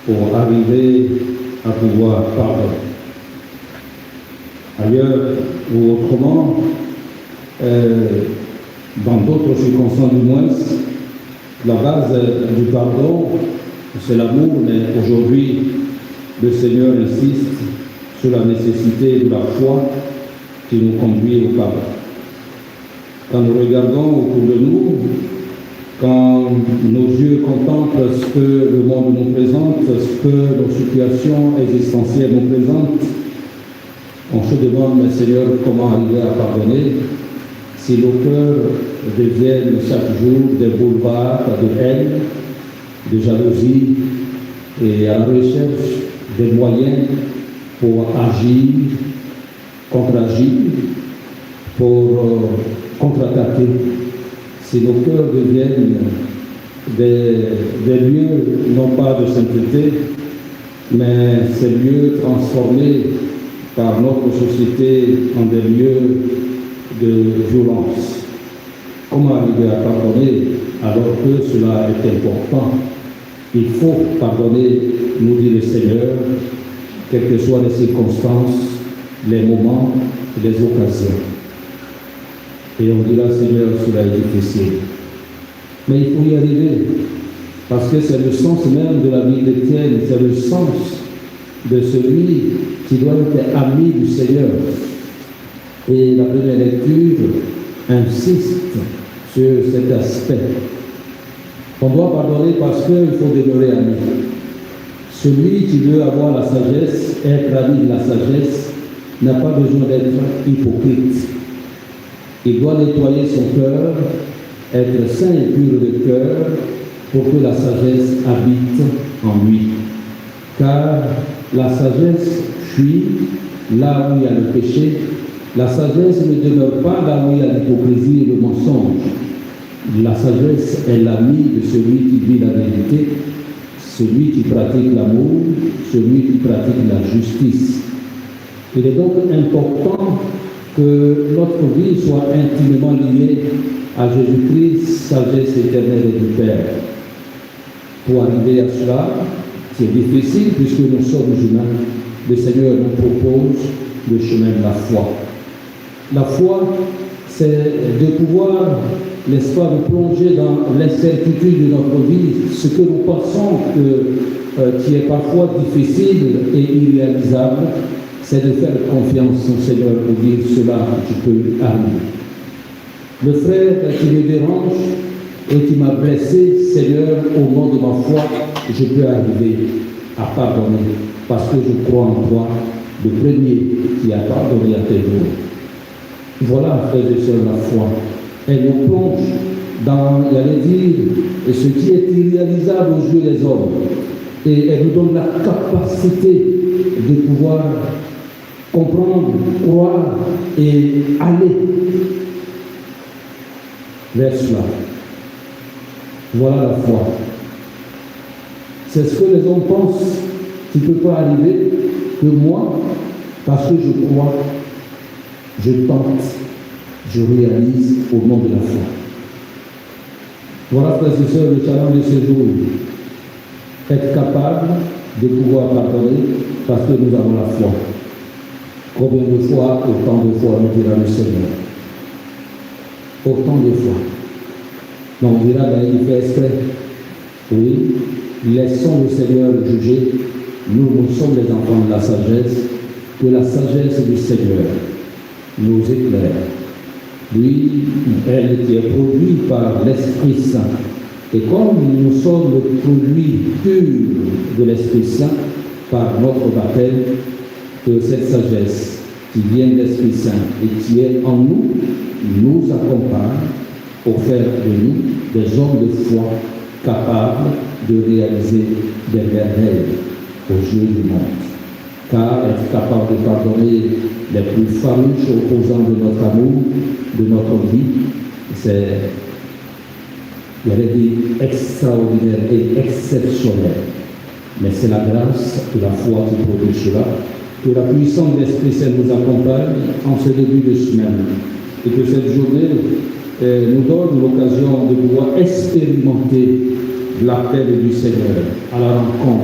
pour arriver à pouvoir pardonner. Ailleurs ou autrement, dans d'autres circonstances du moins, la base du pardon, c'est l'amour, mais aujourd'hui, le Seigneur insiste sur la nécessité de la foi qui nous conduit au pardon. Quand nous regardons autour de nous, quand nos yeux contemplent ce que le monde nous présente, ce que nos situations existentielles nous présentent, on se demande, mais Seigneur, comment arriver à pardonner si nos cœurs deviennent chaque jour des boulevards de haine, de jalousie et à la recherche des moyens pour agir, contre-agir, pour contre-attaquer. Si nos cœurs deviennent des lieux, non pas de sainteté, mais ces lieux transformés par notre société en des lieux de violence. Comment arriver à pardonner alors que cela est important? Il faut pardonner, nous dit le Seigneur, quelles que soient les circonstances, les moments, les occasions. Et on dira, Seigneur, cela est difficile. Mais il faut y arriver, parce que c'est le sens même de la vie chrétienne, c'est le sens de celui qui doit être ami du Seigneur. Et la première lecture insiste sur cet aspect. On doit pardonner parce qu'il faut demeurer ami. Celui qui veut avoir la sagesse, être ami de la sagesse, n'a pas besoin d'être hypocrite. Il doit nettoyer son cœur, être saint et pur de cœur, pour que la sagesse habite en lui. Car la sagesse fuit là où il y a le péché. La sagesse ne demeure pas là où il y a l'hypocrisie et le mensonge. La sagesse est l'ami de celui qui vit la vérité, celui qui pratique l'amour, celui qui pratique la justice. Il est donc important que notre vie soit intimement liée à Jésus-Christ, sagesse éternelle et du Père. Pour arriver à cela, c'est difficile puisque nous sommes humains. Le Seigneur nous propose le chemin de la foi. La foi, c'est de pouvoir, n'est-ce pas, de plonger dans l'incertitude de notre vie, ce que nous pensons qui est parfois difficile et irréalisable, c'est de faire confiance au Seigneur pour dire cela, tu peux arriver. Le frère qui me dérange et qui m'a blessé, Seigneur, au nom de ma foi, je peux arriver à pardonner parce que je crois en toi, le premier qui a pardonné à tes jours. Voilà, frères et sœurs, la foi. Elle nous plonge dans, j'allais dire, ce qui est irréalisable aux yeux des hommes. Et elle nous donne la capacité de pouvoir comprendre, croire et aller vers cela. Voilà la foi. C'est ce que les hommes pensent qui ne peut pas arriver, que moi, parce que je crois, je tente, je réalise au nom de la foi. Voilà, frères et sœurs, le challenge de ce jour. Être capable de pouvoir pardonner parce que nous avons la foi. Combien de fois, autant de fois, nous dira le Seigneur. Autant de fois. Donc on dira, ben, il fait exprès. Oui, laissons le Seigneur juger. Nous sommes les enfants de la sagesse. Que la sagesse du Seigneur nous éclaire. Lui, elle qui est produite par l'Esprit Saint. Et comme nous sommes le produit pur de l'Esprit Saint par notre baptême, que cette sagesse qui vient de l'Esprit Saint et qui est en nous, nous accompagne pour faire de nous des hommes de foi capables de réaliser des merveilles aux yeux du monde. Car être capable de pardonner les plus farouches opposants de notre amour, de notre vie, c'est, j'allais dire, extraordinaire et exceptionnel. Mais c'est la grâce de la foi qui produit cela. Que la puissance de l'Esprit Saint nous accompagne en ce début de semaine. Et que cette journée nous donne l'occasion de pouvoir expérimenter l'appel du Seigneur à la rencontre